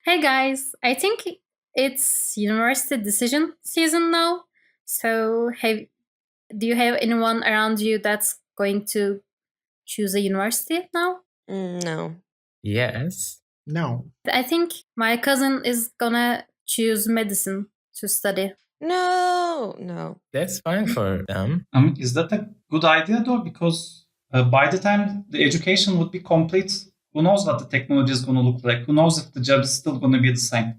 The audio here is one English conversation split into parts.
Hey guys, I think it's university decision season now. So, do you have anyone around you that's going to choose a university now? No. Yes. No. I think my cousin is gonna choose medicine to study. No. No. That's fine for them. Is that a good idea though? Because by the time the education would be complete, who knows what the technology is going to look like? Who knows if the job is still going to be the same?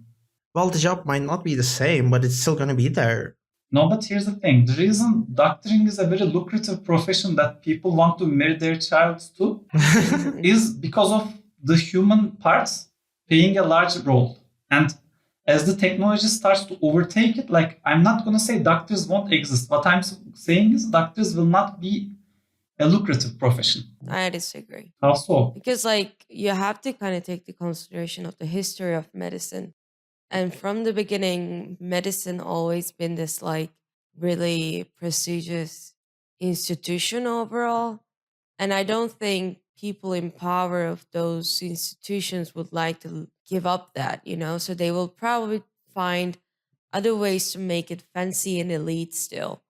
Well, the job might not be the same, but it's still going to be there. No, but here's the thing. The reason doctoring is a very lucrative profession that people want to marry their child to is because of the human parts playing a large role. And as the technology starts to overtake it, like I'm not going to say doctors won't exist. What I'm saying is doctors will not be a lucrative profession. I disagree. How so? Because you have to kind of take the consideration of the history of medicine. And from the beginning, medicine always been this really prestigious institution overall. And I don't think people in power of those institutions would like to give up that, so they will probably find other ways to make it fancy and elite still.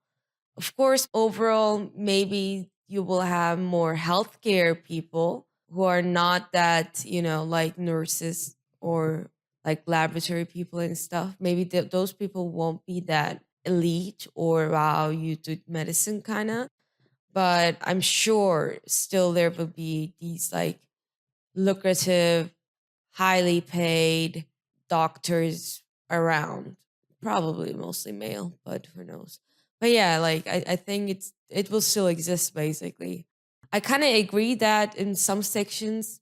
Of course, overall, maybe you will have more healthcare people who are not that, like nurses or like laboratory people and stuff. Maybe those people won't be that elite or wow, you do medicine kind of. But I'm sure still there will be these lucrative, highly paid doctors around. Probably mostly male, but who knows? But yeah, I think it will still exist basically. I kind of agree that in some sections,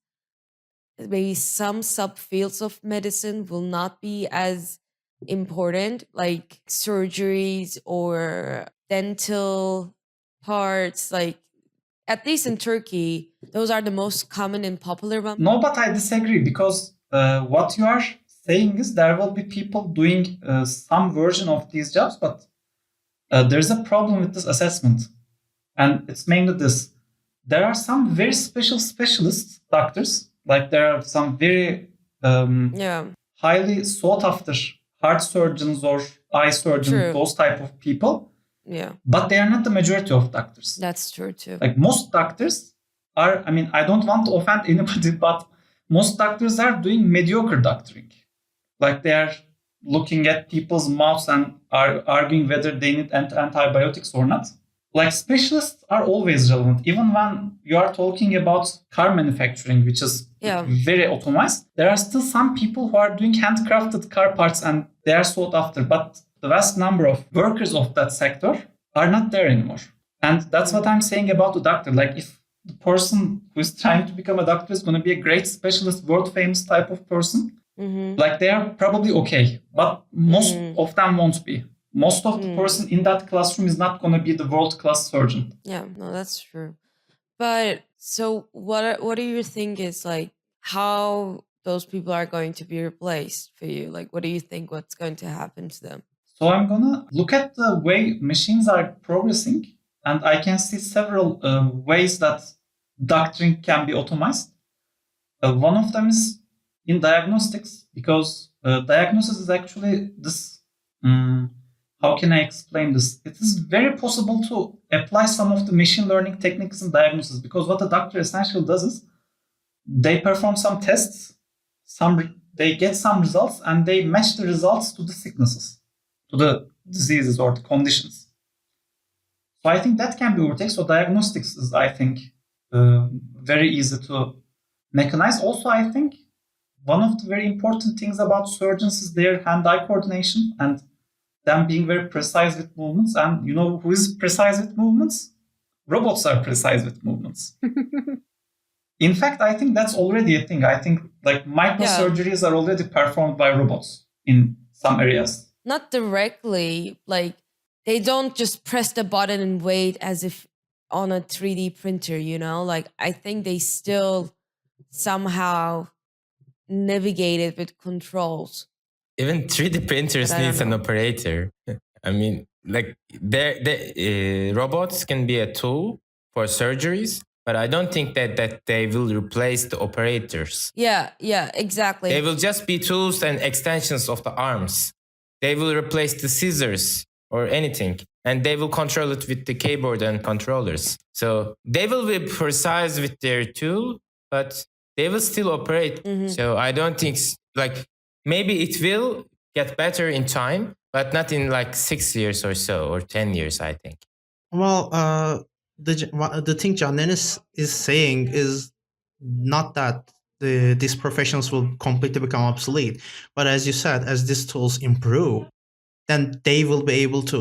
maybe some subfields of medicine will not be as important, like surgeries or dental parts. Like at least in Turkey, those are the most common and popular ones. No, but I disagree because what you are saying is there will be people doing some version of these jobs, but there's a problem with this assessment. And it's mainly this. There are some very specialist doctors, like there are some very highly sought after heart surgeons or eye surgeons, True. those type of people. Yeah, But they are not the majority of doctors. that's true too. Like most doctors are, I don't want to offend anybody, but most doctors are doing mediocre doctoring. Like they are looking at people's mouths and are arguing whether they need antibiotics or not. Like specialists are always relevant. Even when you are talking about car manufacturing, which is very automized, there are still some people who are doing handcrafted car parts and they are sought after. But the vast number of workers of that sector are not there anymore. And that's what I'm saying about the doctor. Like if the person who is trying to become a doctor is going to be a great specialist, world famous type of person, like they are probably okay. But most of them won't be. Most of the person in that classroom is not going to be the world-class surgeon. Yeah, no, that's true. But so what do you think is how those people are going to be replaced for you? Like, what do you think what's going to happen to them? So I'm going to look at the way machines are progressing, and I can see several ways that doctoring can be automized. One of them is in diagnostics, because diagnosis is actually this... how can I explain this? It is very possible to apply some of the machine learning techniques in diagnosis, because what a doctor essentially does is they perform some tests, they get some results, and they match the results to the sicknesses, to the diseases or the conditions. So I think that can be overtaken. So diagnostics is, I think, very easy to mechanize. Also, I think one of the very important things about surgeons is their hand-eye coordination and them being very precise with movements. And you know who is precise with movements? Robots are precise with movements. In fact, I think that's already a thing. I think microsurgeries are already performed by robots in some areas. Not directly, they don't just press the button and wait as if on a 3D printer, I think they still somehow navigate it with controls. Even 3D printers needs an operator. Robots can be a tool for surgeries, but I don't think that they will replace the operators. Yeah, exactly. They will just be tools and extensions of the arms. They will replace the scissors or anything, and they will control it with the keyboard and controllers. So they will be precise with their tool, but they will still operate. So I don't think maybe it will get better in time, but not in like 6 years or so, or 10 years, I think. Well, the thing John Ennis is saying is not that these professions will completely become obsolete, but as you said, as these tools improve, then they will be able to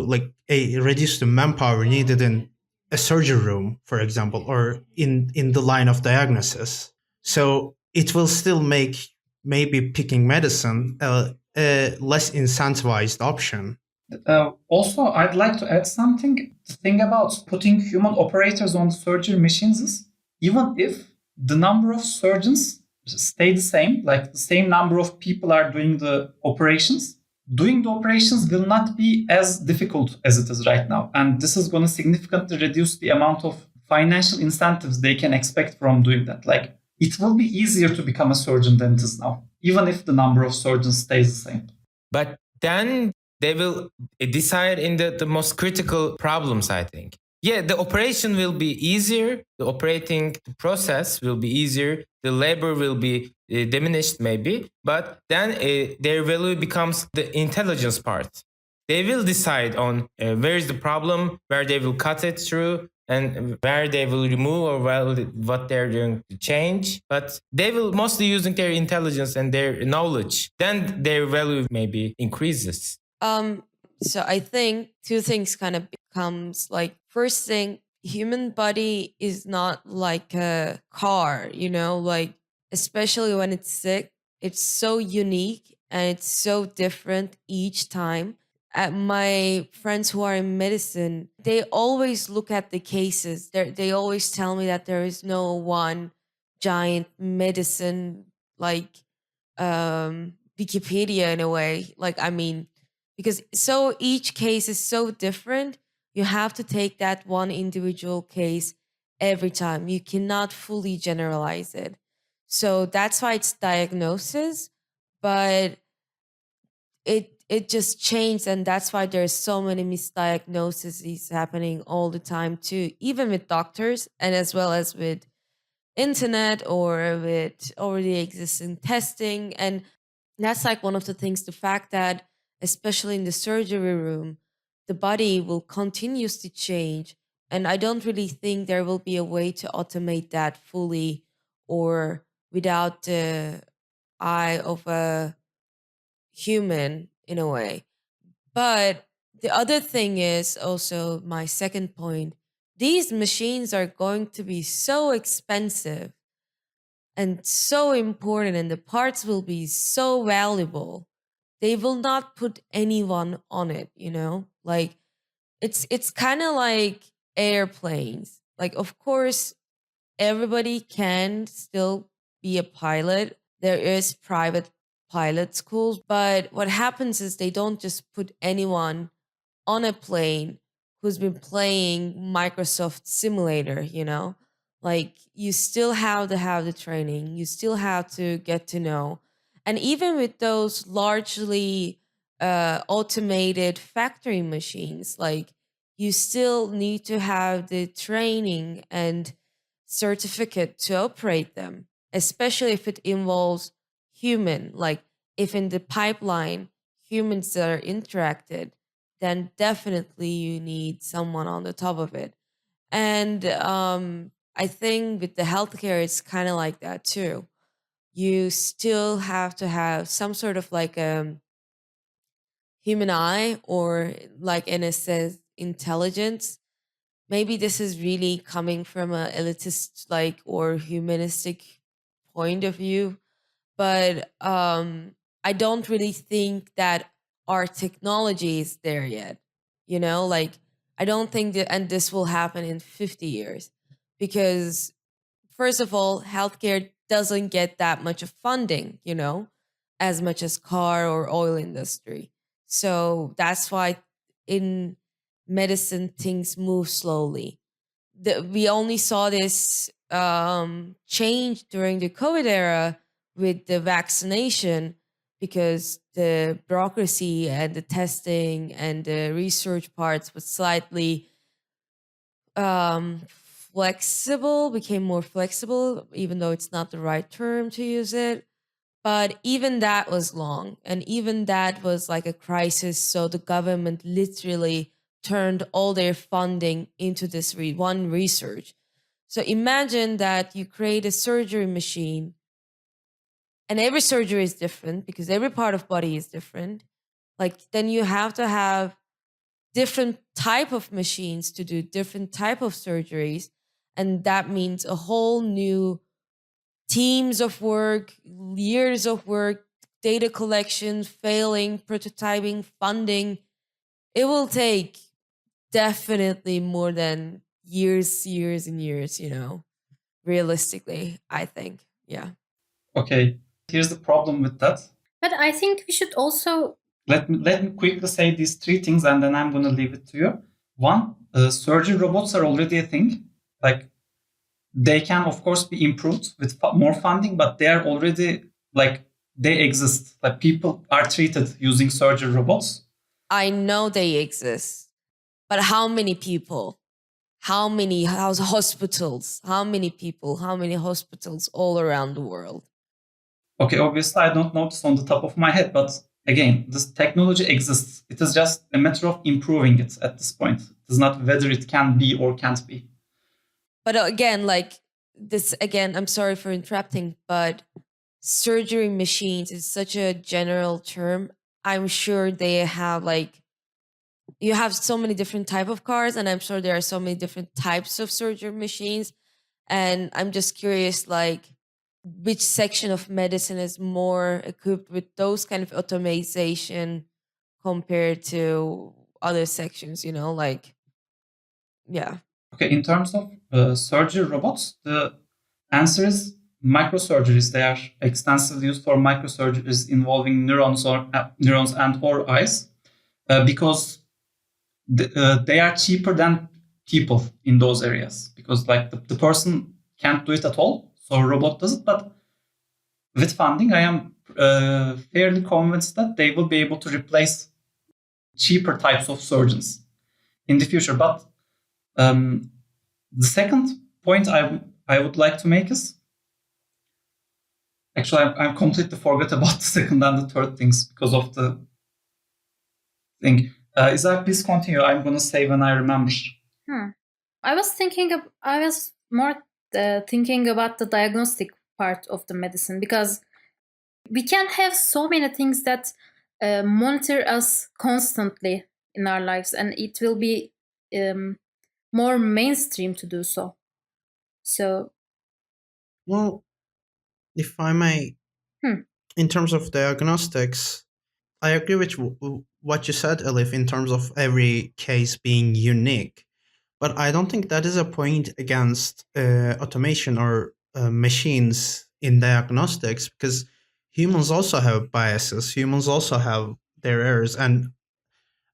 reduce the manpower needed in a surgery room, for example, or in the line of diagnosis. So it will still make maybe picking medicine a less incentivized option. Also, I'd like to add something. The thing about putting human operators on surgery machines is even if the number of surgeons stay the same, like the same number of people are doing the operations will not be as difficult as it is right now. And this is going to significantly reduce the amount of financial incentives they can expect from doing that. Like, it will be easier to become a surgeon than it is now, even if the number of surgeons stays the same. But then they will decide in the most critical problems, I think. Yeah, the operation will be easier. The operating process will be easier. The labor will be diminished maybe. But then their value becomes the intelligence part. They will decide on where is the problem, where they will cut it through, and where they will remove or what they're going to change. But they will mostly using their intelligence and their knowledge. Then their value maybe increases. So I think two things kind of becomes like, first thing, human body is not like a car, like especially when it's sick, it's so unique and it's so different each time. My friends who are in medicine, they always look at the cases. They always tell me that there is no one giant medicine like Wikipedia in a way. Like, I mean, because so each case is so different, you have to take that one individual case every time. You cannot fully generalize it. So that's why it's diagnosis, but it just changed, and that's why there's so many misdiagnoses happening all the time too, even with doctors and as well as with internet or with already existing testing. And that's like one of the things, the fact that especially in the surgery room, the body will continuously change, and I don't really think there will be a way to automate that fully or without the eye of a human in a way. But the other thing is also my second point, these machines are going to be so expensive and so important, and the parts will be so valuable. They will not put anyone on it, like it's kind of like airplanes. Like, of course, everybody can still be a pilot. There is private pilot schools, but what happens is they don't just put anyone on a plane who's been playing Microsoft Simulator, Like, you still have to have the training, you still have to get to know. And even with those largely automated factory machines, like, you still need to have the training and certificate to operate them, especially if it involves human. Like, if in the pipeline humans are interacted, then definitely you need someone on the top of it. And I think with the healthcare, it's kind of like that too. You still have to have some sort of like a human eye, or like in a sense intelligence. Maybe this is really coming from a elitist like or humanistic point of view, but I don't really think that our technology is there yet. Like, I don't think that, and this will happen in 50 years, because first of all, healthcare doesn't get that much of funding, as much as car or oil industry. So that's why in medicine things move slowly. we only saw this change during the COVID era with the vaccination, because the bureaucracy and the testing and the research parts was slightly flexible, became more flexible, even though it's not the right term to use it. But even that was long, and even that was like a crisis. So the government literally turned all their funding into this one research. So imagine that you create a surgery machine, and every surgery is different because every part of body is different. Like, then you have to have different type of machines to do different type of surgeries, and that means a whole new teams of work, years of work, data collection, failing, prototyping, funding. It will take definitely more than years and years, realistically, I think. Yeah. Okay, here's the problem with that. But I think we should also. Let me quickly say these three things, and then I'm going to leave it to you. One, surgery robots are already a thing. Like, they can, of course, be improved with more funding, but they are already, like, they exist. Like, people are treated using surgery robots. I know they exist, but how many people? How many hospitals? How many people? How many hospitals all around the world? Okay, obviously, I don't know this on the top of my head, but again, this technology exists. It is just a matter of improving it at this point. It is not whether it can be or can't be. But again, like this, again, I'm sorry for interrupting, but surgery machines is such a general term. I'm sure they have you have so many different type of cars, and I'm sure there are so many different types of surgery machines. And I'm just curious, like, which section of medicine is more equipped with those kind of automation compared to other sections, yeah. Okay, in terms of surgery robots, the answer is microsurgeries. They are extensively used for microsurgeries involving neurons and or eyes, because they are cheaper than people in those areas, because like the person can't do it at all, so a robot does it. But with funding, I am fairly convinced that they will be able to replace cheaper types of surgeons in the future. But the second point I would like to make is, actually, I completely forgot about the second and the third things because of the thing. Isaac, please continue. I'm going to say when I remember. I was more thinking about the diagnostic part of the medicine, because we can have so many things that monitor us constantly in our lives, and it will be more mainstream to do so. So, Well, if I may, in terms of diagnostics, I agree with what you said, Elif, in terms of every case being unique. But I don't think that is a point against automation or machines in diagnostics, because humans also have biases. Humans also have their errors. And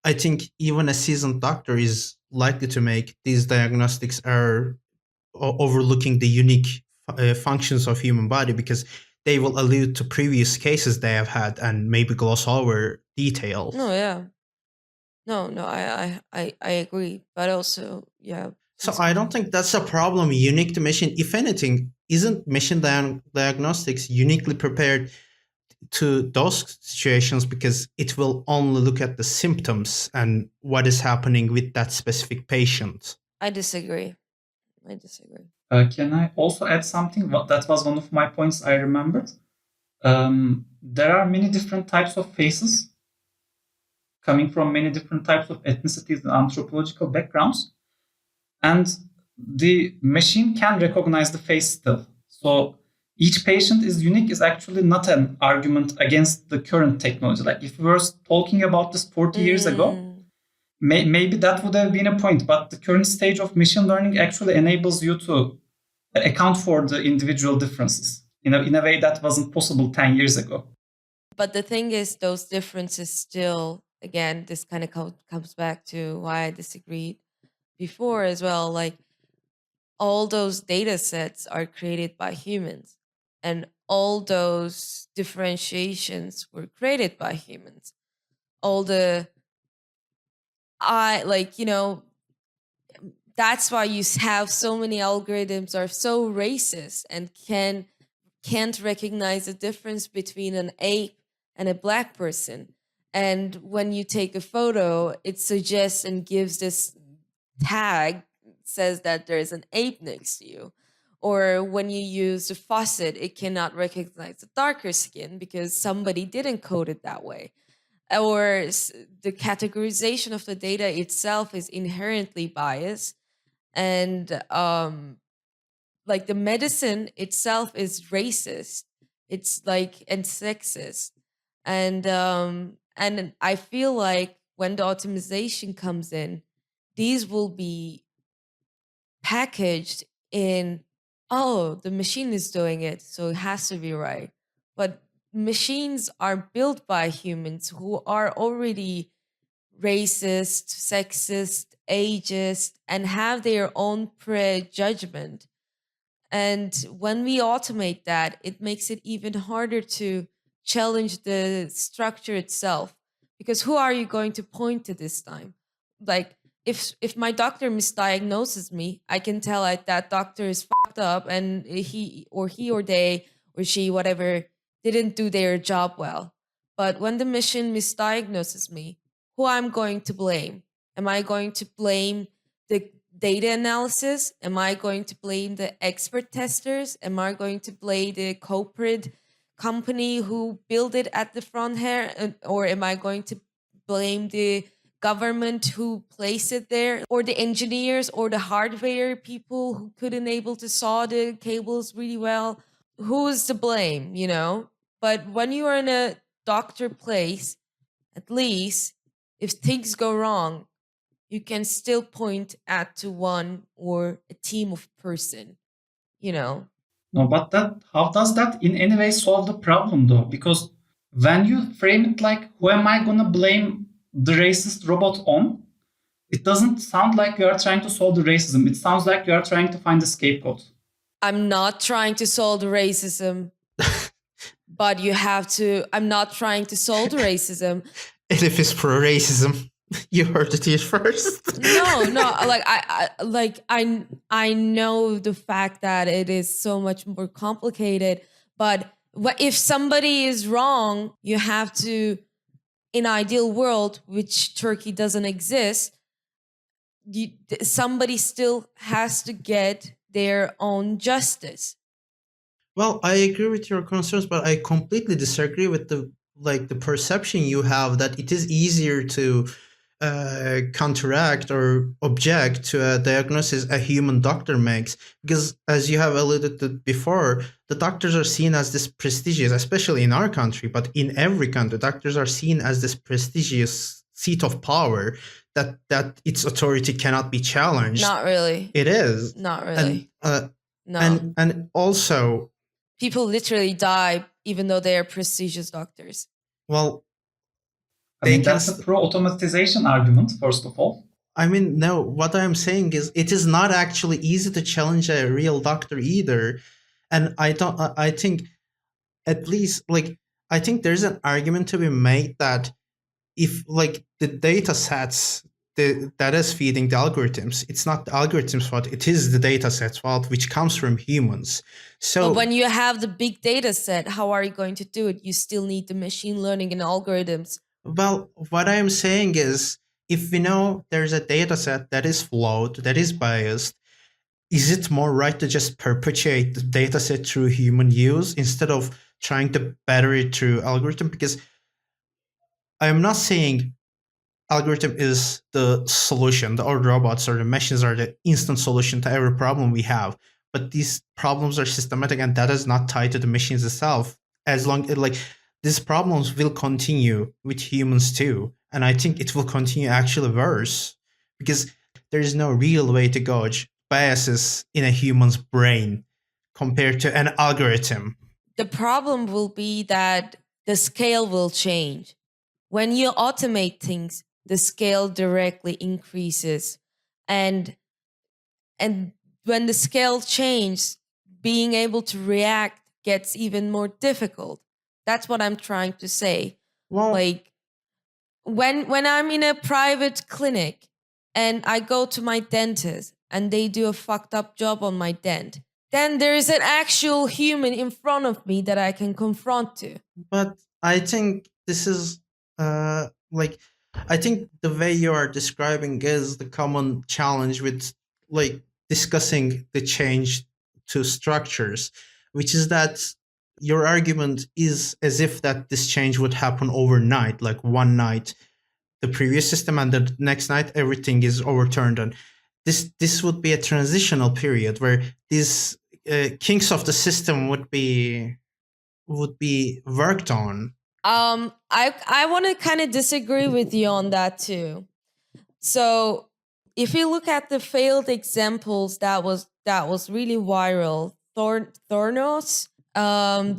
I think even a seasoned doctor is likely to make these diagnostics error, overlooking the unique functions of human body, because they will allude to previous cases they have had and maybe gloss over details. No, yeah. No, I agree. But also, yeah. So I don't think that's a problem unique to machine. If anything, isn't machine diagnostics uniquely prepared to those situations, because it will only look at the symptoms and what is happening with that specific patient? I disagree. Can I also add something? That was one of my points I remembered. There are many different types of faces coming from many different types of ethnicities and anthropological backgrounds. And the machine can recognize the face still. So each patient is unique is actually not an argument against the current technology. Like, if we were talking about this 40 years ago, maybe that would have been a point. But the current stage of machine learning actually enables you to account for the individual differences in a way that wasn't possible 10 years ago. But the thing is, those differences still, again, this kind of comes back to why I disagreed before as well. Like, all those data sets are created by humans, and all those differentiations were created by humans. All the I like, that's why you have so many algorithms are so racist and can't recognize the difference between an ape and a black person. And when you take a photo, it suggests and gives this tag, says that there's an ape next to you. Or when you use a faucet, it cannot recognize the darker skin because somebody didn't code it that way. Or the categorization of the data itself is inherently biased. And like the medicine itself is racist. It's like and sexist. And I feel like when the optimization comes in, these will be packaged in, oh, the machine is doing it, so it has to be right. But machines are built by humans who are already racist, sexist, ageist, and have their own prejudgment. And when we automate that, it makes it even harder to challenge the structure itself. Because who are you going to point to this time? Like, if my doctor misdiagnoses me, I can tell like that doctor is fucked up and he or they or she, whatever, didn't do their job well. But when the machine misdiagnoses me, who I'm going to blame? Am I going to blame the data analysis? Am I going to blame the expert testers? Am I going to blame the corporate company who built it at the front here? Or am I going to blame the government who placed it there? Or the engineers or the hardware people who couldn't able to saw the cables really well? Who's to blame, you know? But when you are in a doctor place, at least if things go wrong, you can still point at to one or a team of person, you know. No, but that how does that in any way solve the problem though? Because when you frame it like who am I gonna blame the racist robot on, it doesn't sound like you are trying to solve the racism. It sounds like you are trying to find a scapegoat. I'm not trying to solve the racism, but I'm not trying to solve the racism. Elif is pro racism. You heard it here first. No, like I know the fact that it is so much more complicated, but if somebody is wrong, you have to, in ideal world, which Turkey doesn't exist, somebody still has to get their own justice. Well, I agree with your concerns, but I completely disagree with the perception you have that it is easier to counteract or object to a diagnosis a human doctor makes, because as you have alluded to before, the doctors are seen as this prestigious, especially in our country, but in every country, doctors are seen as this prestigious seat of power that its authority cannot be challenged. Not really. It is. Not really. No. And also, people literally die even though they are prestigious doctors. well, I mean, that's a pro-automatization argument, first of all. I mean, no, what I'm saying is it is not actually easy to challenge a real doctor either. And I think at least, like, I think there's an argument to be made that if, like, the data sets that is feeding the algorithms, it's not the algorithms' fault, it is the data set's fault, which comes from humans. So but when you have the big data set, how are you going to do it? You still need the machine learning and algorithms. Well, what I'm saying is, if we know there's a data set that is flawed, that is biased, is it more right to just perpetuate the data set through human use instead of trying to better it through algorithm? Because I'm not saying algorithm is the solution, or robots or the machines are the instant solution to every problem we have. But these problems are systematic, and that is not tied to the machines itself. As long like these problems will continue with humans too, and I think it will continue actually worse because there is no real way to gauge biases in a human's brain compared to an algorithm. The problem will be that the scale will change. When you automate things, the scale directly increases, and when the scale changes, being able to react gets even more difficult. That's what I'm trying to say. Well, Like when I'm in a private clinic and I go to my dentist and they do a fucked up job on my dent, then there is an actual human in front of me that I can confront to. but I think this is like I think the way you are describing is the common challenge with like discussing the change to structures, which is that your argument is as if that this change would happen overnight, like one night the previous system and the next night everything is overturned, and this would be a transitional period where these kinks of the system would be worked on. I want to kind of disagree with you on that too. So if you look at the failed examples that was really viral, Thornos,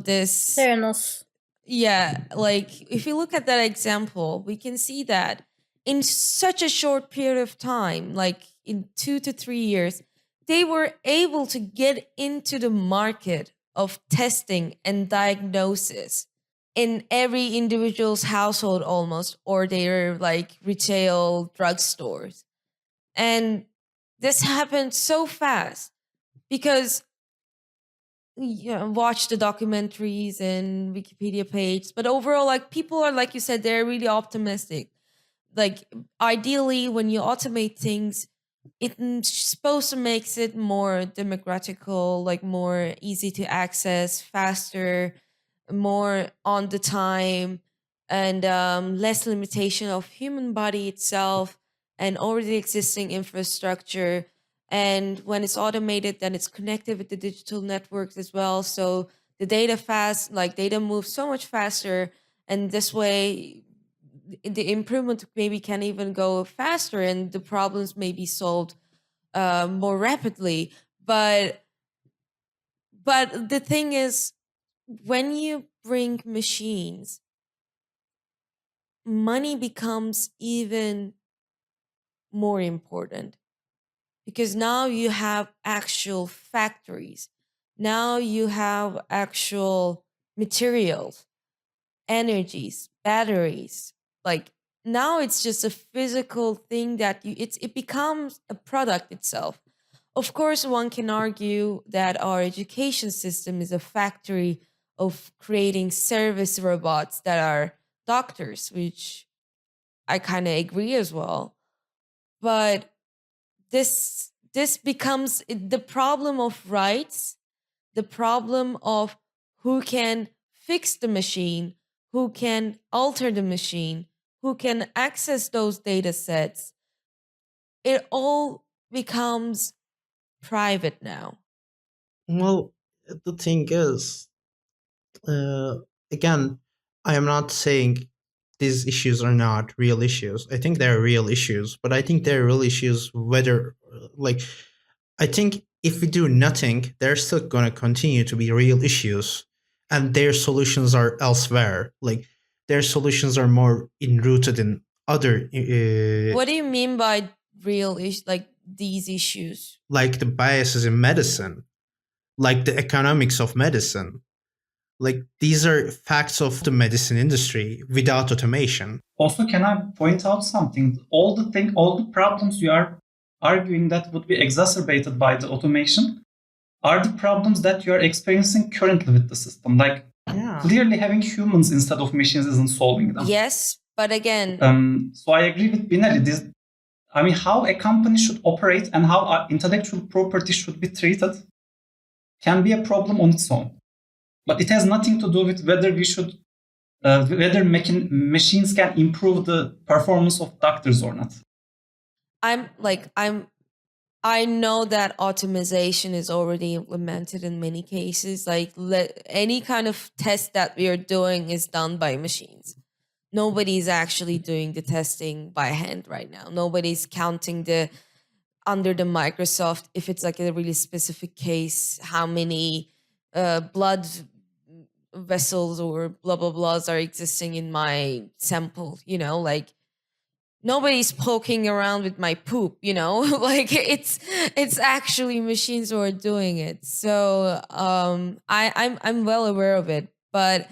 this Theranos. yeah, like if you look at that example, we can see that in such a short period of time, like in 2 to 3 years, they were able to get into the market of testing and diagnosis in every individual's household almost, or their like retail drugstores. And this happened so fast because watch the documentaries and Wikipedia page. But overall, like people are, like you said, they're really optimistic. Like ideally, when you automate things, it's supposed to makes it more democratical, like more easy to access, faster, more on the time, and less limitation of human body itself and already existing infrastructure. And when it's automated, then it's connected with the digital networks as well. So the data moves so much faster, and this way the improvement maybe can even go faster and the problems may be solved more rapidly. But the thing is, when you bring machines, money becomes even more important because now you have actual factories. Now you have actual materials, energies, batteries. Like now it's just a physical thing that it becomes a product itself. Of course, one can argue that our education system is a factory of creating service robots that are doctors, which I kind of agree as well. But this becomes the problem of rights, the problem of who can fix the machine, who can alter the machine, who can access those data sets. It all becomes private now. Well, the thing is, uh, again, I am not saying these issues are not real issues. I think they're real issues, but I think they're real issues whether, like, I think if we do nothing, they're still going to continue to be real issues, and their solutions are elsewhere. Like, their solutions are more enrooted in other, What do you mean by real like these issues? like the biases in medicine, like the economics of medicine. Like these are facts of the medicine industry without automation. Also, can I point out something? All the problems you are arguing that would be exacerbated by the automation are the problems that you are experiencing currently with the system. Like Yeah. clearly having humans instead of machines isn't solving them. Yes, but again, So I agree with Binali. How a company should operate and how our intellectual property should be treated can be a problem on its own. But it has nothing to do with whether machines can improve the performance of doctors or not. I know that automation is already implemented in many cases. Like any kind of test that we are doing is done by machines. Nobody's actually doing the testing by hand right now. Nobody's counting under the Microsoft, if it's like a really specific case, how many blood vessels or blah blah blahs are existing in my sample. Like nobody's poking around with my poop, like it's actually machines who are doing it. So I'm well aware of it. But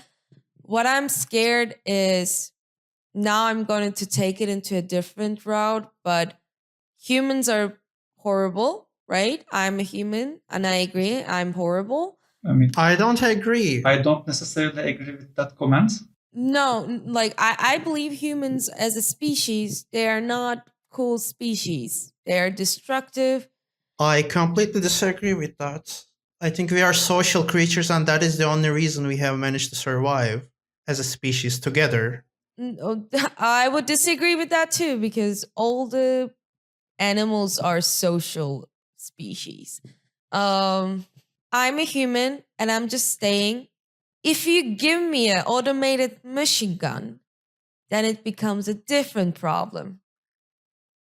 what I'm scared is now I'm going to take it into a different route, but humans are horrible, right? I'm a human and I agree, I'm horrible. I mean, I don't agree. I don't necessarily agree with that comment. No, like I believe humans as a species, they are not cool species. They are destructive. I completely disagree with that. I think we are social creatures, and that is the only reason we have managed to survive as a species together. No, I would disagree with that too, because all the animals are social species. I'm a human and I'm just saying, if you give me an automated machine gun, then it becomes a different problem.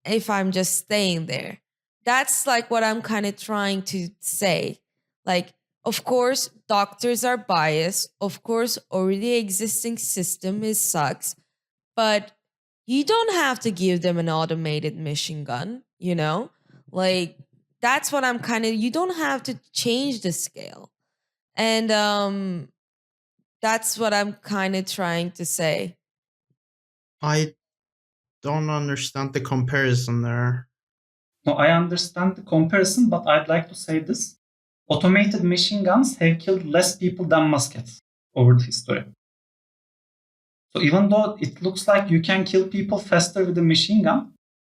If I'm just staying there, that's like what I'm kind of trying to say. Like, of course, doctors are biased. Of course, already existing system is sucks, but you don't have to give them an automated machine gun, Like, that's what I'm kind of, you don't have to change the scale. And that's what I'm kind of trying to say. I don't understand the comparison there. No, I understand the comparison, but I'd like to say this. Automated machine guns have killed less people than muskets over the history. So even though it looks like you can kill people faster with a machine gun,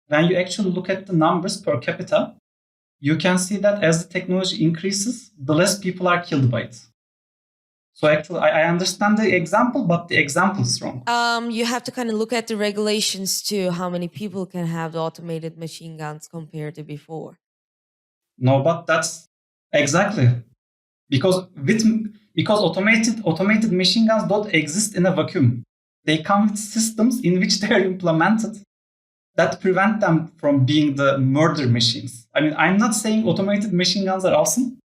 when you actually look at the numbers per capita, you can see that as the technology increases, the less people are killed by it. So actually, I understand the example, but the example is wrong. You have to kind of look at the regulations too, how many people can have the automated machine guns compared to before. No, but that's exactly because automated machine guns don't exist in a vacuum. They come with systems in which they are implemented that prevent them from being the murder machines. I mean, I'm not saying automated machine guns are awesome.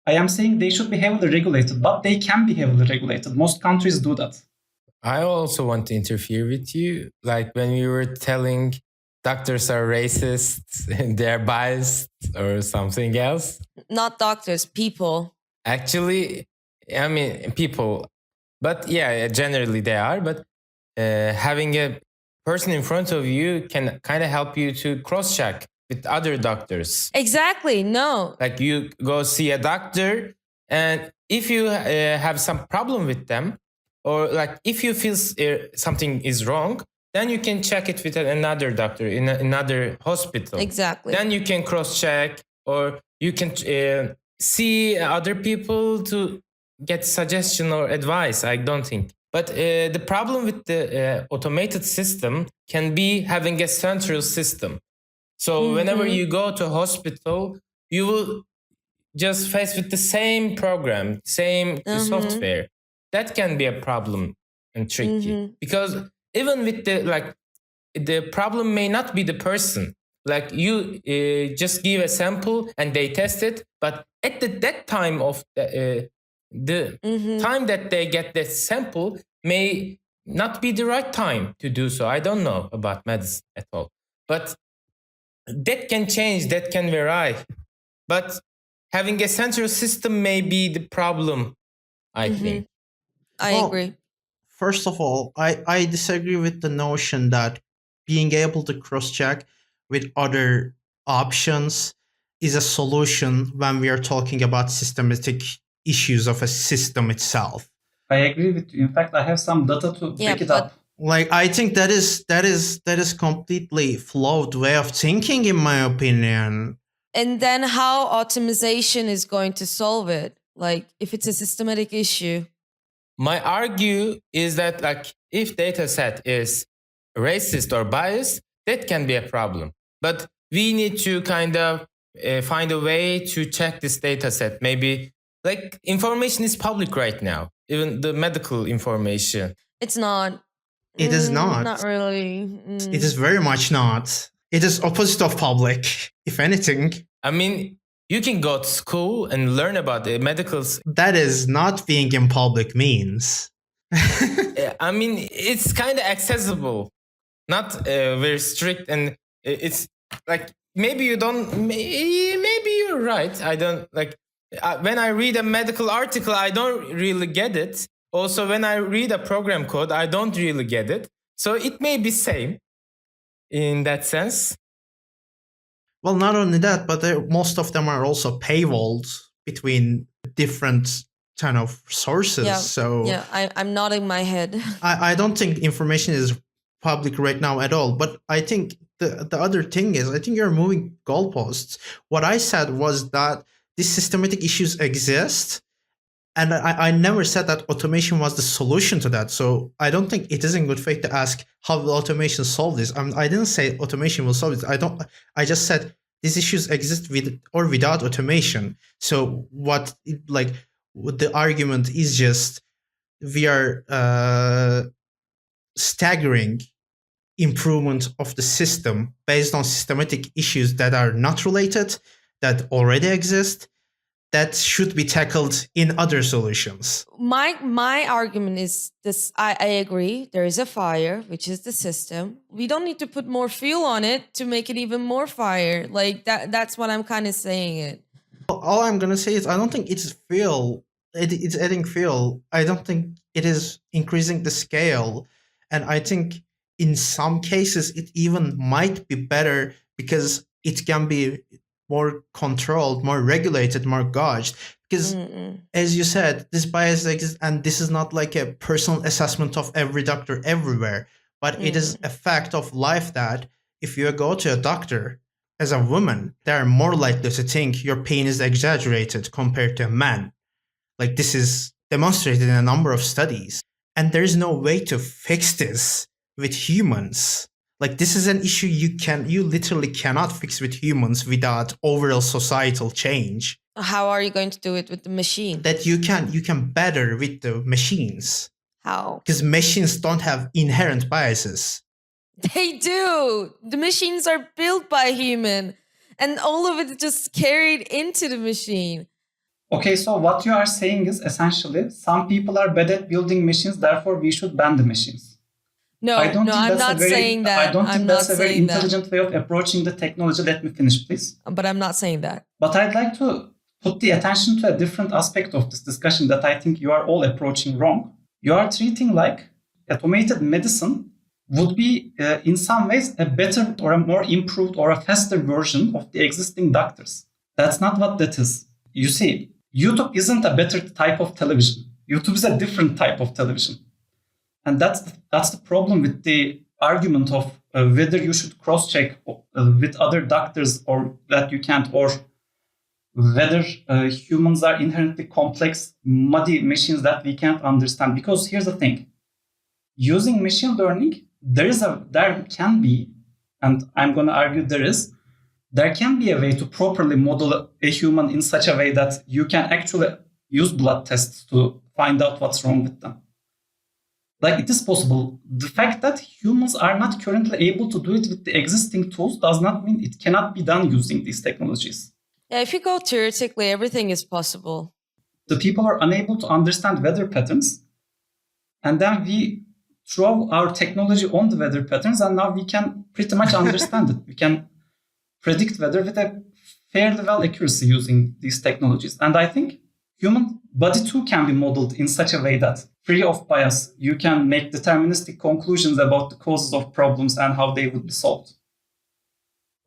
I am saying they should be heavily regulated, but they can be heavily regulated. Most countries do that. I also want to interfere with you. Like when we were telling doctors are racist, they're biased or something else. Not doctors, people. Actually, I mean, people. But yeah, generally they are. But having a person in front of you can kind of help you to cross-check with other doctors. Exactly, no. Like you go see a doctor, and if you have some problem with them, or like if you feel something is wrong, then you can check it with another doctor in another hospital. Exactly. Then you can cross-check, or you can see other people to get suggestion or advice. I don't think. But the problem with the automated system can be having a central system. So whenever you go to hospital, you will just face with the same program, same software. That can be a problem and tricky because even with the problem may not be the person. Like you just give a sample and they test it, but at that time of the time that they get the sample may not be the right time to do so. I don't know about medicine at all, but that can change, that can vary. But having a central system may be the problem, I think. I agree. First of all, I disagree with the notion that being able to cross-check with other options is a solution when we are talking about systematic issues of a system itself. I agree with you. In fact, I have some data to back it up. Like I think that is completely flawed way of thinking, in my opinion. And then how optimization is going to solve it? Like if it's a systematic issue. My argue is that like if data set is racist or biased, that can be a problem. But we need to kind of find a way to check this data set. Maybe like information is public right now, even the medical information. It's not. It is not. Not really. It is very much not. It is opposite of public, if anything. I mean, you can go to school and learn about the medicals. That is not being in public means. I mean, it's kind of accessible. not very strict, and it's like maybe you don't. Maybe you're right. I don't like when I read a medical article, I don't really get it. Also, when I read a program code, I don't really get it. So it may be same in that sense. Well, not only that, but most of them are also paywalled between different kind of sources. Yeah, So yeah, I'm nodding my head. I don't think information is public right now at all. But I think the other thing is, I think you're moving goalposts. What I said was that these systematic issues exist, and I never said that automation was the solution to that. So I don't think it is in good faith to ask how will automation solve this. I didn't say automation will solve it. I just said these issues exist with or without automation. So the argument is just we are staggering improvement of the system based on systematic issues that are not related, that already exist, that should be tackled in other solutions. My argument is this. I agree. There is a fire, which is the system. We don't need to put more fuel on it to make it even more fire. Like that's what I'm kind of saying it. All I'm gonna say is I don't think it's fuel. It's adding fuel. I don't think it is increasing the scale, and I think in some cases it even might be better because it can be more controlled, more regulated, more gauged. Because as you said, this bias exists, and this is not like a personal assessment of every doctor everywhere, but it is a fact of life that if you go to a doctor as a woman, they are more likely to think your pain is exaggerated compared to a man. Like this is demonstrated in a number of studies. And there is no way to fix this with humans. Like this is an issue you literally cannot fix with humans without overall societal change. How are you going to do it with the machine? That you can better with the machines. How? Because machines don't have inherent biases. They do. The machines are built by human, and all of it is just carried into the machine. Okay, so what you are saying is essentially some people are bad at building machines, therefore we should ban the machines. No, I'm not saying that. I don't think that's a very intelligent way of approaching the technology. Let me finish, please. But I'm not saying that. But I'd like to put the attention to a different aspect of this discussion that I think you are all approaching wrong. You are treating like automated medicine would be in some ways a better or a more improved or a faster version of the existing doctors. That's not what that is. You see, YouTube isn't a better type of television. YouTube is a different type of television. And that's the problem with the argument of whether you should cross-check with other doctors or that you can't, or whether humans are inherently complex, muddy machines that we can't understand. Because here's the thing. Using machine learning, there can be, and I'm going to argue there can be a way to properly model a human in such a way that you can actually use blood tests to find out what's wrong with them. Like it is possible. The fact that humans are not currently able to do it with the existing tools does not mean it cannot be done using these technologies. Yeah, if you go theoretically, everything is possible. The people are unable to understand weather patterns, and then we throw our technology on the weather patterns, and now we can pretty much understand it. We can predict weather with a fairly well accuracy using these technologies. And I think human body too can be modeled in such a way that, free of bias, you can make deterministic conclusions about the causes of problems and how they would be solved.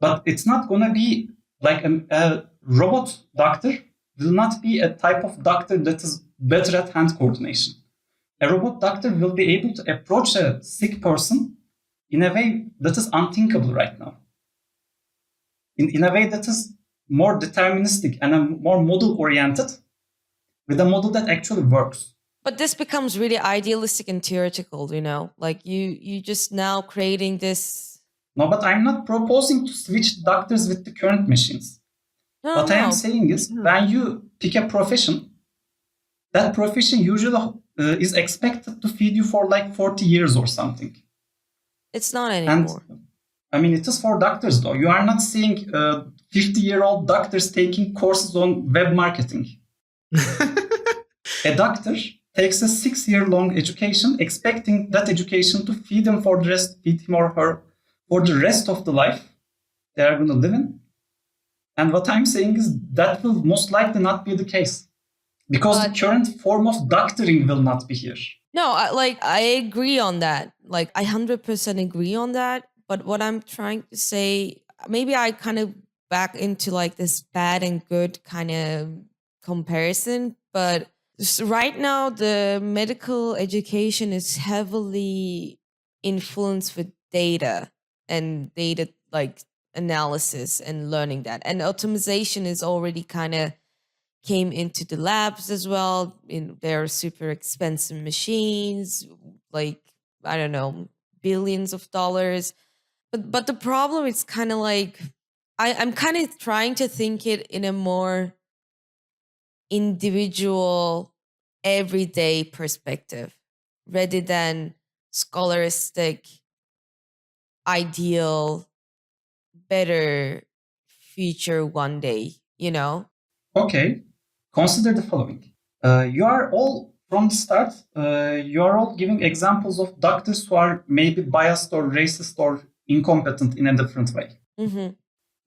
But it's not going to be like a robot doctor will not be a type of doctor that is better at hand coordination. A robot doctor will be able to approach a sick person in a way that is unthinkable right now. In a way that is more deterministic and more model-oriented, with a model that actually works. But this becomes really idealistic and theoretical, you know? Like you just now creating this... No, but I'm not proposing to switch doctors with the current machines. What I am saying is, when you pick a profession, that profession usually is expected to feed you for like 40 years or something. It's not anymore. And, I mean, it is for doctors though. You are not seeing 50-year-old doctors taking courses on web marketing. A doctor takes a 6-year-long education, expecting that education to feed him or her for the rest of the life they are going to live in. And what I'm saying is that will most likely not be the case, because the current form of doctoring will not be here. No, I agree on that. Like, I 100% agree on that. But what I'm trying to say, maybe I kind of back into like this bad and good kind of comparison. But right now, the medical education is heavily influenced with data and data like analysis and learning that. And optimization is already kind of came into the labs as well. They're super expensive machines, like, I don't know, billions of dollars. But the problem is kind of like I'm kind of trying to think it in a more individual, everyday perspective rather than scholastic, ideal, better future one day, you know? Okay, consider the following. You are all, from the start, you are all giving examples of doctors who are maybe biased or racist or incompetent in a different way. Mm-hmm.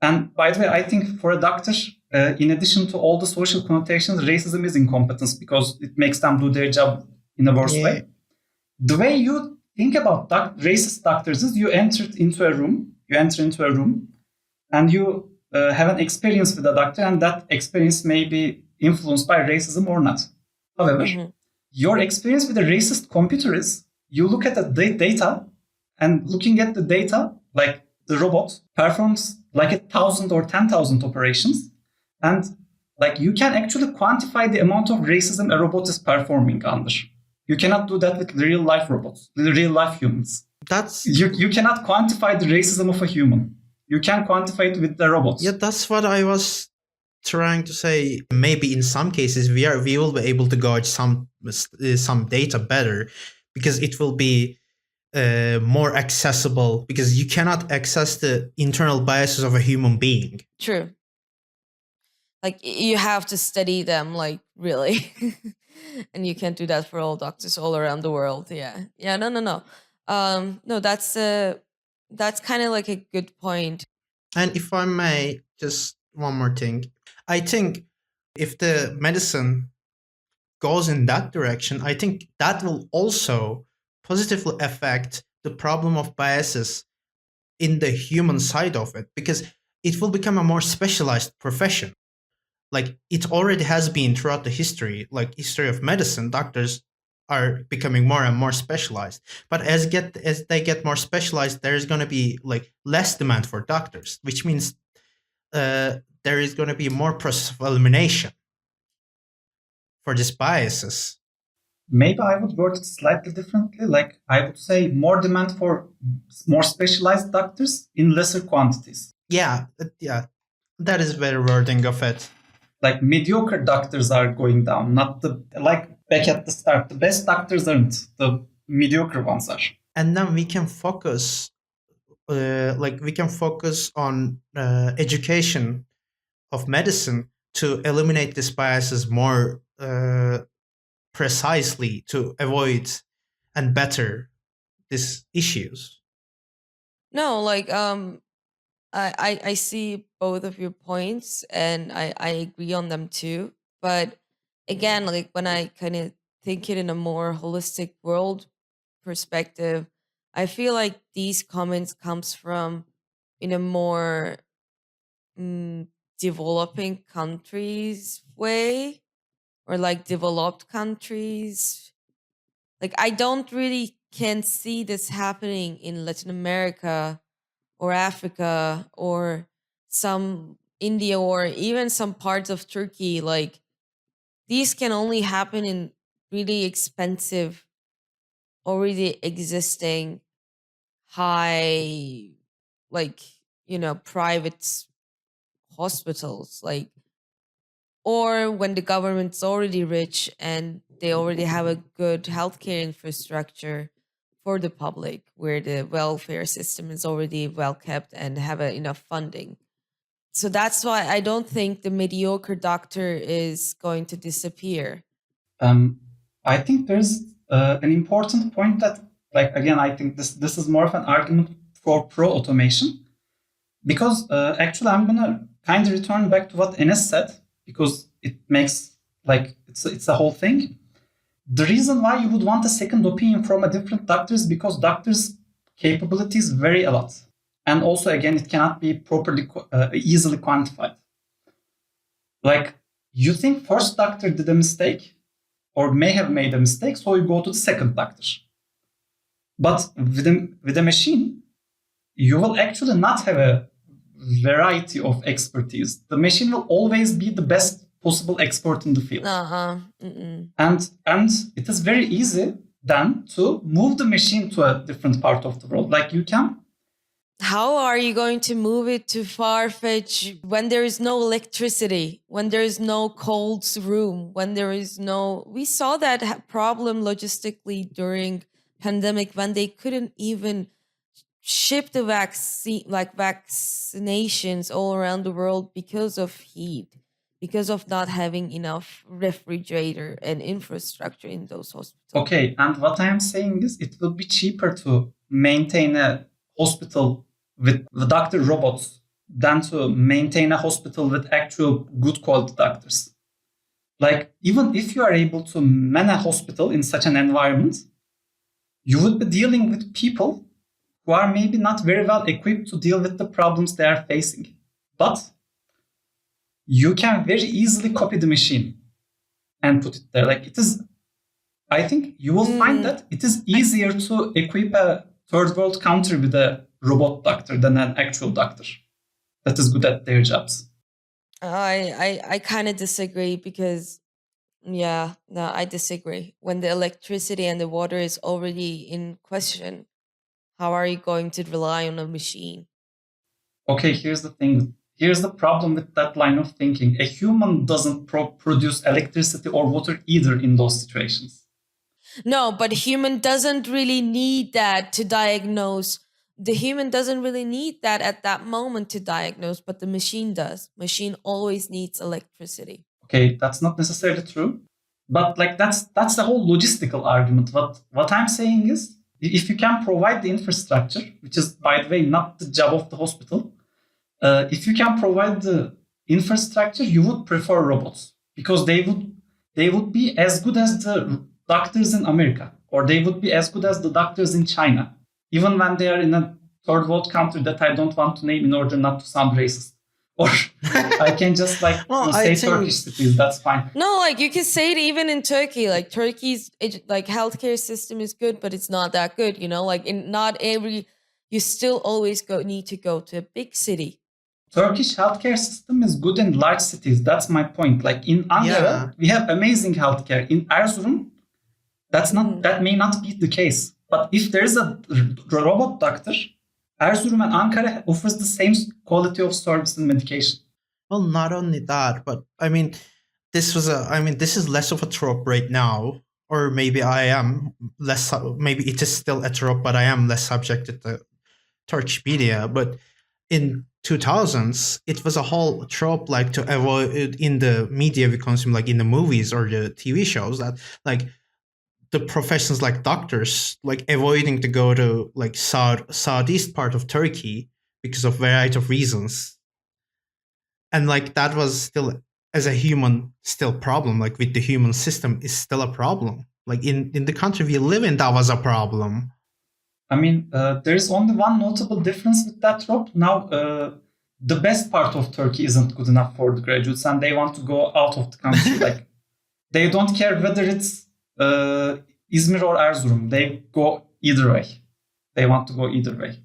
And by the way, I think for a doctor, in addition to all the social connotations, racism is incompetence because it makes them do their job in a worse way. The way you think about racist doctors is you enter into a room, and you have an experience with a doctor, and that experience may be influenced by racism or not. However, your experience with a racist computer is you look at the data, and looking at the data, like the robot performs like 1,000 or 10,000 operations, and like you can actually quantify the amount of racism a robot is performing under. You cannot do that with real life robots, with real life humans. You cannot quantify the racism of a human. You can quantify it with the robots. Yeah, that's what I was trying to say. Maybe in some cases we will be able to gauge some data better, because it will be more accessible, because you cannot access the internal biases of a human being. True. Like, you have to study them, like, really. And you can't do that for all doctors all around the world. Yeah. No. No, that's kind of like a good point. And if I may, just one more thing. I think if the medicine goes in that direction, I think that will also positively affect the problem of biases in the human side of it, because it will become a more specialized profession. Like it already has been throughout the history of medicine, doctors are becoming more and more specialized. But as they get more specialized, there's going to be like less demand for doctors, which means there is going to be more process of elimination for these biases. Maybe I would word it slightly differently. Like I would say more demand for more specialized doctors in lesser quantities. Yeah, that is better wording of it. Like mediocre doctors are going down, not like back at the start. The best doctors aren't, the mediocre ones are. And then we can focus, on education of medicine to eliminate these biases more precisely, to avoid and better these issues. No, like I see both of your points and I agree on them too. But again, like when I kind of think it in a more holistic world perspective, I feel like these comments comes from in a more developing countries way, or like developed countries. Like I don't really can see this happening in Latin America or Africa or some India or even some parts of Turkey. Like these can only happen in really expensive, already existing high, like, private hospitals, like, or when the government's already rich and they already have a good healthcare infrastructure for the public, where the welfare system is already well kept and have enough funding. So that's why I don't think the mediocre doctor is going to disappear. I think there's an important point that, like, again, I think this is more of an argument for pro automation, because actually I'm gonna kind of return back to what Enes said, because it makes, like, it's a whole thing. The reason why you would want a second opinion from a different doctor is because doctors' capabilities vary a lot, and also again it cannot be properly easily quantified. Like, you think first doctor did a mistake or may have made a mistake, so you go to the second doctor. But with a machine, you will actually not have a variety of expertise. The machine will always be the best possible expert in the field. And it is very easy then to move the machine to a different part of the world. Like, you can. How are you going to move it to far-fetched when there is no electricity, when there is no cold room, when there is no... We saw that problem logistically during pandemic when they couldn't even ship the vaccinations all around the world because of heat, because of not having enough refrigerator and infrastructure in those hospitals. Okay, and what I am saying is it will be cheaper to maintain a hospital with the doctor robots than to maintain a hospital with actual good quality doctors. Like, even if you are able to man a hospital in such an environment, you would be dealing with people who are maybe not very well equipped to deal with the problems they are facing. But you can very easily copy the machine and put it there. Like, it is, I think you will find that it is easier to equip a third world country with a robot doctor than an actual doctor that is good at their jobs. I kind of disagree because, yeah, no, I disagree. When the electricity and the water is already in question, how are you going to rely on a machine? Okay, here's the thing. Here's the problem with that line of thinking. A human doesn't produce electricity or water either in those situations. No, but human doesn't really need that to diagnose. The human doesn't really need that at that moment to diagnose, but the machine does. Machine always needs electricity. Okay, that's not necessarily true. But, like, that's the whole logistical argument. What I'm saying is, if you can provide the infrastructure, which is, by the way, not the job of the hospital, if you can provide the infrastructure, you would prefer robots, because they would be as good as the doctors in America, or they would be as good as the doctors in China, even when they are in a third world country that I don't want to name in order not to sound racist. Or I can just, like, Well, say I think- Turkish cities. That's fine. No, like you can say it even in Turkey. Like Turkey's like healthcare system is good, but it's not that good. You know, like in not every, you still always need to go to a big city. Turkish healthcare system is good in large cities. That's my point. Like, in Ankara, we have amazing healthcare. In Erzurum, that may not be the case. But if there is a robot doctor, Erzurum and Ankara offers the same quality of service and medication. Well, not only that, but I mean, this is less of a trope right now, or maybe I am less. Maybe it is still a trope, but I am less subjected to Turkish media. But in 2000s, it was a whole trope, like, to avoid in the media we consume, like in the movies or the TV shows, that, like, the professions like doctors, like, avoiding to go to, like, southeast part of Turkey because of variety of reasons. And, like, that was still, as a human, still problem, like, with the human system is still a problem. Like, in the country we live in, that was a problem. I mean, there's only one notable difference with that trope. Now, the best part of Turkey isn't good enough for the graduates, and they want to go out of the country. Like, they don't care whether it's Izmir or Erzurum. They go either way. They want to go either way.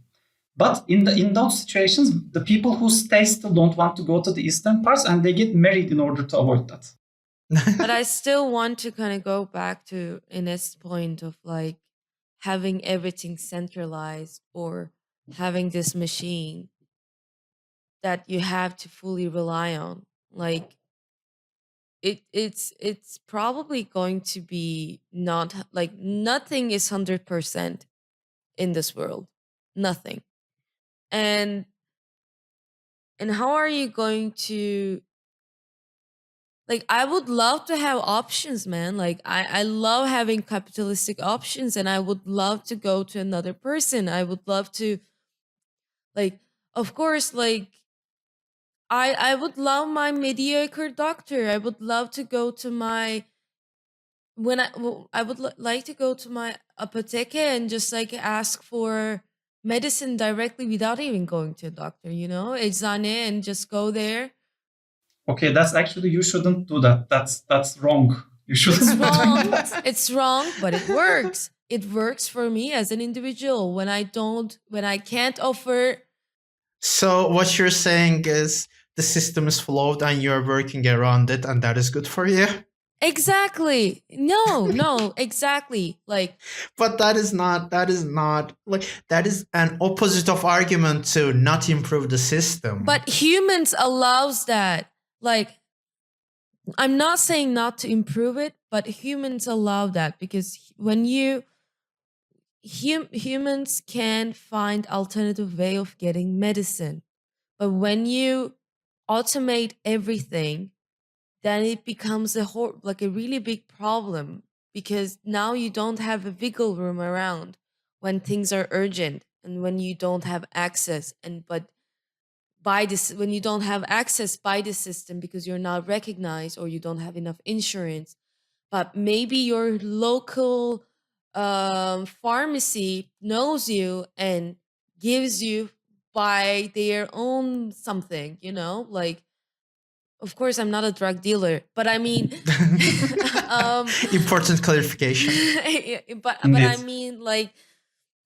But in those situations, the people who stay still don't want to go to the eastern parts, and they get married in order to avoid that. But I still want to kind of go back to Ines' point of, like, having everything centralized, or having this machine that you have to fully rely on. Like, it's probably going to be not, like, nothing is 100% in this world. Nothing. And how are you going to like I would love to have options, man. Like I love having capitalistic options, and I would love to go to another person. I would love to, like, of course, like I would love my mediocre doctor. I would love to go to my I would like to go to my apotheke and just like ask for medicine directly without even going to a doctor, you know, eczane, and just go there. Okay, that's actually, you shouldn't do that. That's wrong. You shouldn't It's do wrong. that. It's wrong, but it works. It works for me as an individual when I can't offer. So what you're saying is the system is flawed and you're working around it, and that is good for you. Exactly. No, exactly. Like, But that is not like, that is an opposite of argument to not improve the system. but humans allows that. Like, I'm not saying not to improve it, but humans allow that because when humans can find alternative way of getting medicine, but when you automate everything, then it becomes like a really big problem because now you don't have a wiggle room around when things are urgent and when you don't have access, and but by this when you don't have access by the system because you're not recognized or you don't have enough insurance, but maybe your local pharmacy knows you and gives you by their own something, you know, like, of course I'm not a drug dealer, but I mean Important clarification. but I Indeed. mean, like,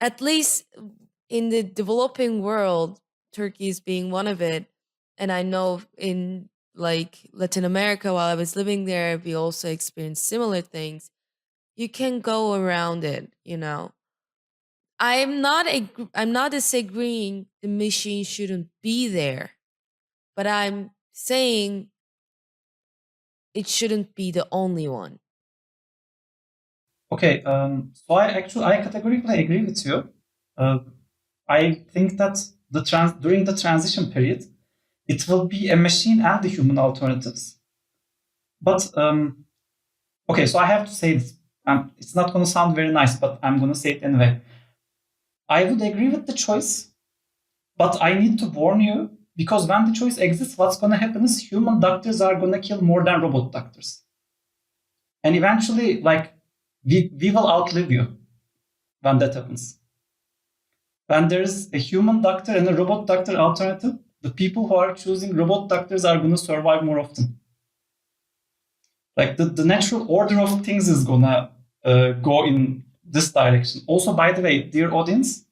at least in the developing world, Turkey is being one of it, and I know in like Latin America while I was living there, we also experienced similar things. You can go around it, you know. I'm not disagreeing the machine shouldn't be there, but I'm saying it shouldn't be the only one. Okay, so I categorically agree with you. I think that during the transition period, it will be a machine and the human alternatives. But okay, so I have to say this. It's not going to sound very nice, but I'm going to say it anyway. I would agree with the choice, but I need to warn you, because when the choice exists, what's going to happen is human doctors are going to kill more than robot doctors. And eventually, like, we will outlive you when that happens. When there's a human doctor and a robot doctor alternative, the people who are choosing robot doctors are going to survive more often. Like, the natural order of things is going to go in this direction. Also, by the way, dear audience,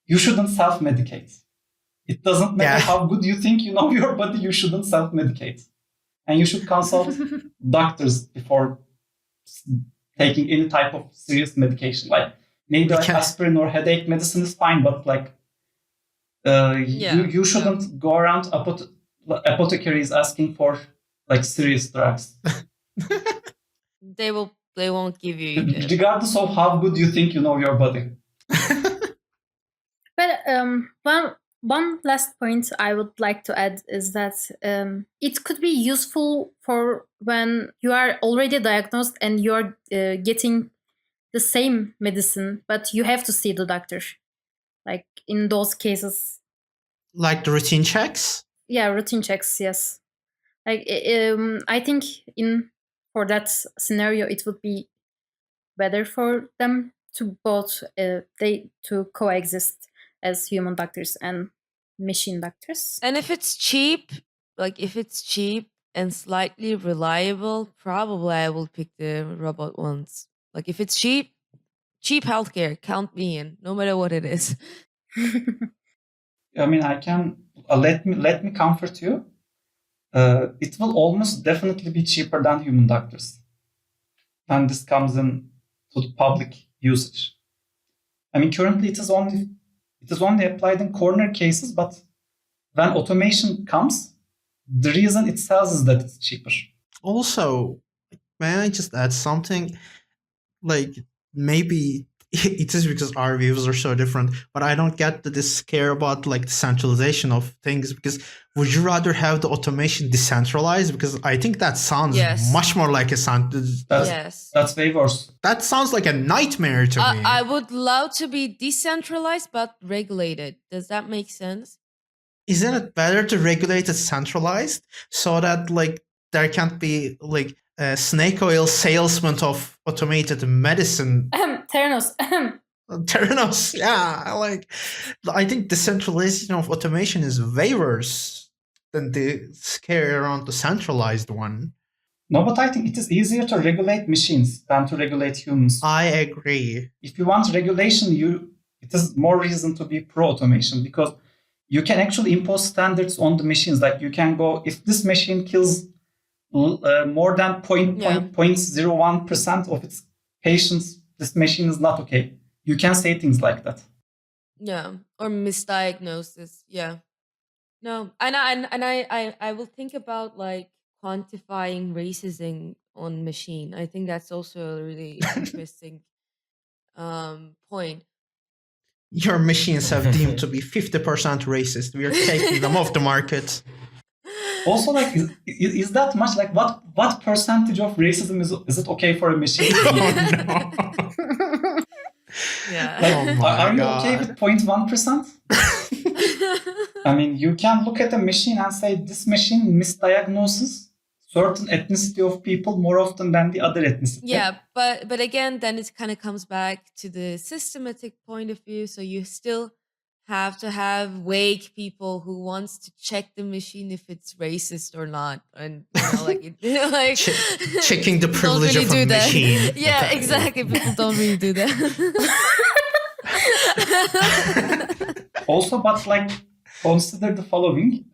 you shouldn't self-medicate. It doesn't matter how good you think you know your body, you shouldn't self-medicate. And you should consult doctors before taking any type of serious medication. Like, maybe like aspirin or headache medicine is fine, but like you shouldn't go around apothecaries asking for like serious drugs. They won't give you regardless of how good you think you know your body. But one last point I would like to add is that it could be useful for when you are already diagnosed and you're getting the same medicine, but you have to see the doctor. Like in those cases. Like the routine checks? Yeah, routine checks, yes. Like I think for that scenario, it would be better for them to both to coexist as human doctors and machine doctors. And if it's cheap and slightly reliable, probably I will pick the robot ones. Like if it's cheap healthcare, count me in, no matter what it is. I mean, I can let me comfort you. It will almost definitely be cheaper than human doctors when this comes in to the public usage. I mean, currently it is only applied in corner cases, but when automation comes, the reason it sells is that it's cheaper. Also, may I just add something? Like, maybe it is because our views are so different. But I don't get this care about like the centralization of things, because would you rather have the automation decentralized? Because I think that sounds Yes. much more like a Yes. That's way worse. that sounds like a nightmare to me. I would love to be decentralized but regulated. Does that make sense? Isn't it better to regulate it centralized so that like there can't be like a snake oil salesman of automated medicine? Theranos. Theranos, yeah. Like, I think decentralization of automation is way worse than the scare around the centralized one. No, but I think it is easier to regulate machines than to regulate humans. I agree. If you want regulation, it is more reason to be pro-automation, because you can actually impose standards on the machines. Like you can go, if this machine kills more than 0.01% of its patients, this machine is not okay. You can say things like that. Yeah, or misdiagnosis. Yeah, no, and I will think about like quantifying racism on machine. I think that's also a really interesting point. Your machines have deemed to be 50% racist. We are taking them off the market. Also, like, is that much? Like, what percentage of racism is it okay for a machine? Oh no. Yeah. Like, Oh my are you God. okay with 0.1%? I mean, you can look at a machine and say this machine misdiagnoses certain ethnicity of people more often than the other ethnicity. Yeah, but again, then it kind of comes back to the systematic point of view. So you still have to have wake people who wants to check the machine if it's racist or not, and like like Checking the don't privilege really of a do that. machine. Yeah, exactly. People don't really do that. Also, but like, consider the following.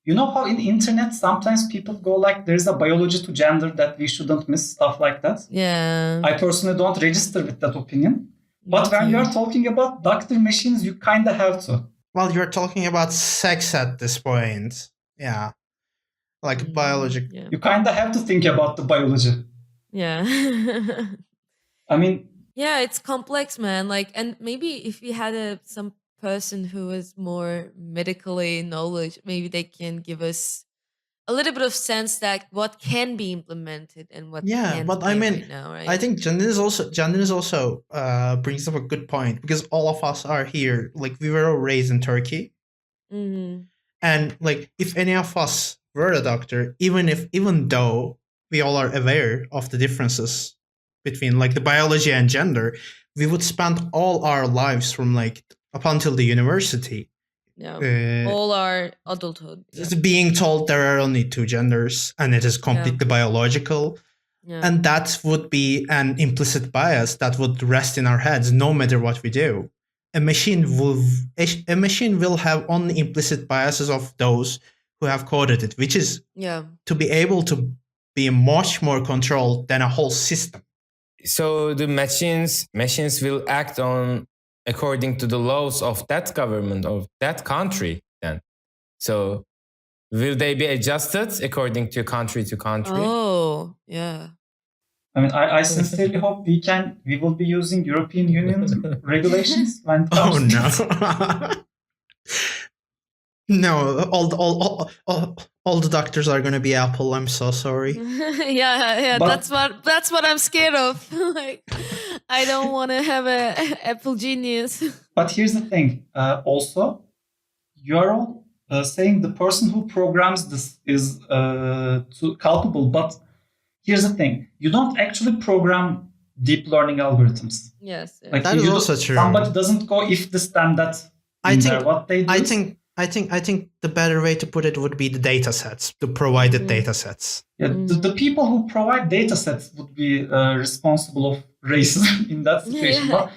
You know how in the internet sometimes people go like, there's a biology to gender that we shouldn't miss, stuff like that. Yeah. I personally don't register with that opinion. But when you're talking about doctor machines, you kind of have to. Well, you're talking about sex at this point. Yeah. Like biology. Yeah. You kind of have to think about the biology. Yeah. I mean, yeah, it's complex, man. Like, and maybe if we had some person who is more medically knowledge, maybe they can give us a little bit of sense that what can be implemented and what Yeah, can't but be I mean, right now, right? I think Jandin is also brings up a good point, because all of us are here. Like, we were all raised in Turkey, Mm-hmm. and like if any of us were a doctor, even though we all are aware of the differences between like the biology and gender, we would spend all our lives from like up until the university Yeah. All our adulthood. Yeah. just being told there are only two genders and it is completely biological. Yeah. And that would be an implicit bias that would rest in our heads no matter what we do. A machine will have only implicit biases of those who have coded it, which is to be able to be much more controlled than a whole system. So the machines will act on according to the laws of that government of that country then. So will they be adjusted according to country to country? Oh, yeah. I mean, I sincerely hope we will be using European Union regulations when it comes no. No, all the doctors are going to be Apple. I'm so sorry. yeah. But- that's what I'm scared of. Like, I don't want to have a Apple genius. But here's the thing. Also, you're all saying the person who programs this is culpable. But here's the thing. You don't actually program deep learning algorithms. Yes. Like, That is also true. Somebody doesn't go if this then that. What they do. I think the better way to put it would be the data sets, the provided data sets. Yeah, the people who provide data sets would be responsible of racism in that situation. But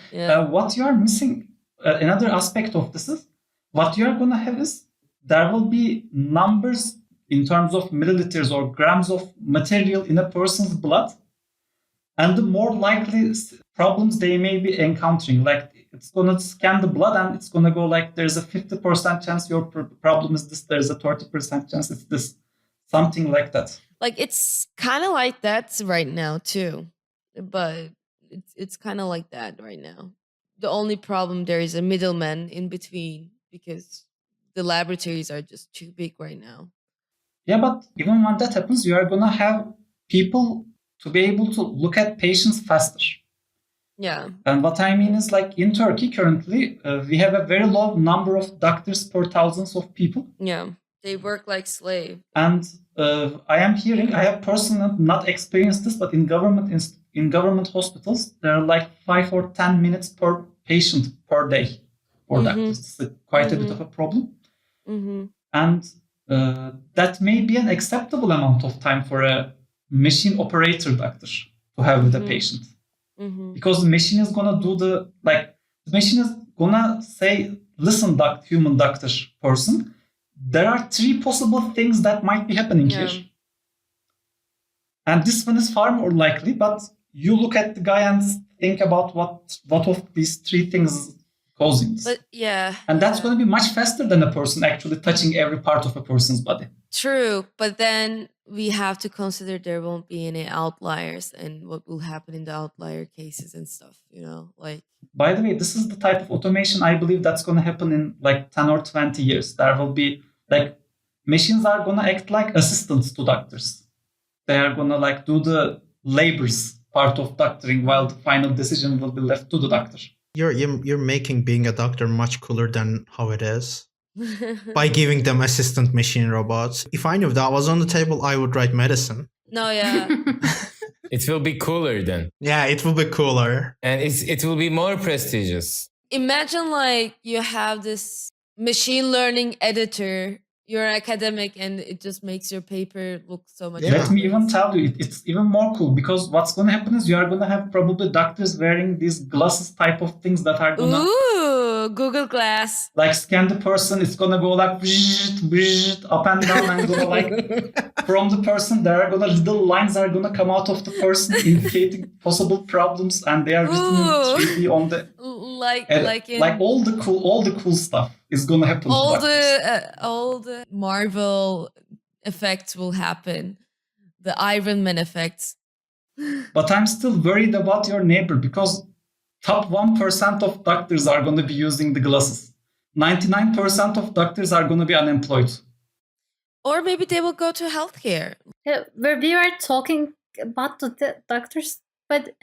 what you are missing, another aspect of this is, what you are going to have is, there will be numbers in terms of milliliters or grams of material in a person's blood, and the more likely problems they may be encountering. Like, it's going to scan the blood and it's going to go like, there's a 50% chance your problem is this, there's a 30% chance it's this, something like that. Like, it's kind of like that right now too, but It's kind of like that right now. The only problem, there is a middleman in between because the laboratories are just too big right now. Yeah, but even when that happens, you are gonna have people to be able to look at patients faster. Yeah. And what I mean is, like in Turkey currently, we have a very low number of doctors per thousands of people. Yeah. They work like slave. And I am hearing, I have personally not experienced this, but in government hospitals, there are like 5 or 10 minutes per patient per day for doctors. It's quite a bit of a problem. And that may be an acceptable amount of time for a machine operator doctor to have with a patient. Because the machine is gonna do the machine is gonna say, listen, human doctor person, there are 3 possible things that might be happening here. And this one is far more likely, but you look at the guy and think about what of these 3 things causing this. But yeah. And that's going to be much faster than a person actually touching every part of a person's body. True, but then we have to consider there won't be any outliers and what will happen in the outlier cases and stuff, like. By the way, this is the type of automation I believe that's going to happen in like 10 or 20 years. There will be like machines are going to act like assistants to doctors. They are going to like do the labors part of doctoring while the final decision will be left to the doctor. You're making being a doctor much cooler than how it is by giving them assistant machine robots. If I knew that was on the table, I would write medicine. No, yeah. It will be cooler then. Yeah, it will be cooler. And it will be more prestigious. Imagine like you have this machine learning editor, you're an academic, and it just makes your paper look so much Let me even tell you, it's even more cool, because what's going to happen is you are going to have probably doctors wearing these glasses type of things that are going to... Ooh, Google Glass. Like scan the person, it's going to go like up and down, and go like from the person, there are going to little lines are going to come out of the person indicating possible problems, and they are written in 3D on the... Like all the cool stuff is going to happen. All the Marvel effects will happen. The Iron Man effects. But I'm still worried about your neighbor, because top 1% of doctors are going to be using the glasses. 99% of doctors are going to be unemployed. Or maybe they will go to healthcare. Yeah, where we were talking about the doctors, but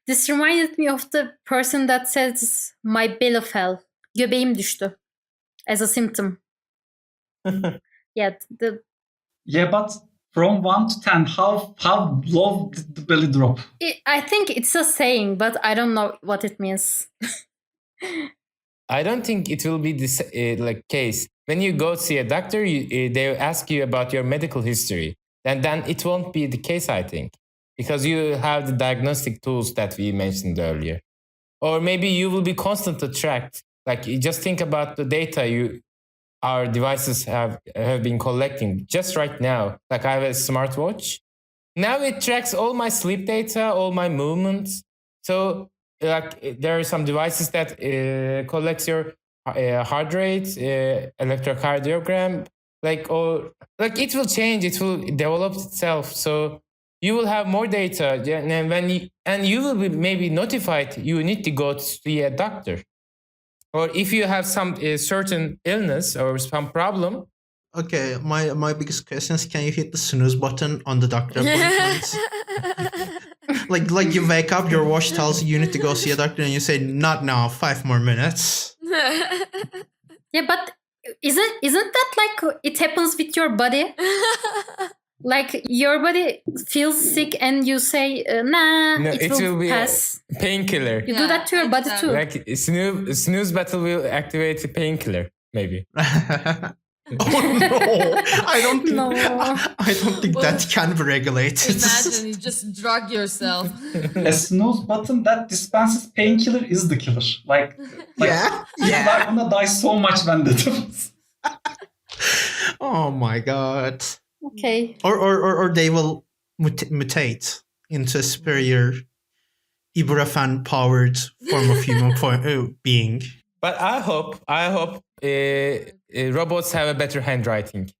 this reminded me of the person that says my belly fell. Göbeğim düştü. As a symptom. Yeah, but from 1 to 10, how low did the belly drop? I think it's a saying, but I don't know what it means. I don't think it will be this case. When you go see a doctor, they ask you about your medical history. And then it won't be the case, I think. Because you have the diagnostic tools that we mentioned earlier. Or maybe you will be constantly tracked. Like, you just think about the data our devices have been collecting just right now. Like, I have a smartwatch. Now it tracks all my sleep data, all my movements. So like, there are some devices that collects your heart rate, electrocardiogram. It will change. It will develop itself. So you will have more data, and you will be maybe notified you need to go to see a doctor. Or if you have some certain illness or some problem. Okay, my biggest question is, can you hit the snooze button on the doctor appointments? like you wake up, your watch tells you need to go see a doctor, and you say, not now, 5 more minutes. Yeah, but isn't that like it happens with your body? Like your body feels sick and you say, nah, No, it will be pass. A painkiller. You do that to your body too. Like snooze button will activate a painkiller, maybe. Oh no! I don't think that can be regulated. Imagine you just drug yourself. A snooze button that dispenses painkiller is the killer. People are gonna die so much when that happens. Oh my god. Okay. Or they will mutate into a superior ibuprofen powered form of human being. But I hope robots have a better handwriting.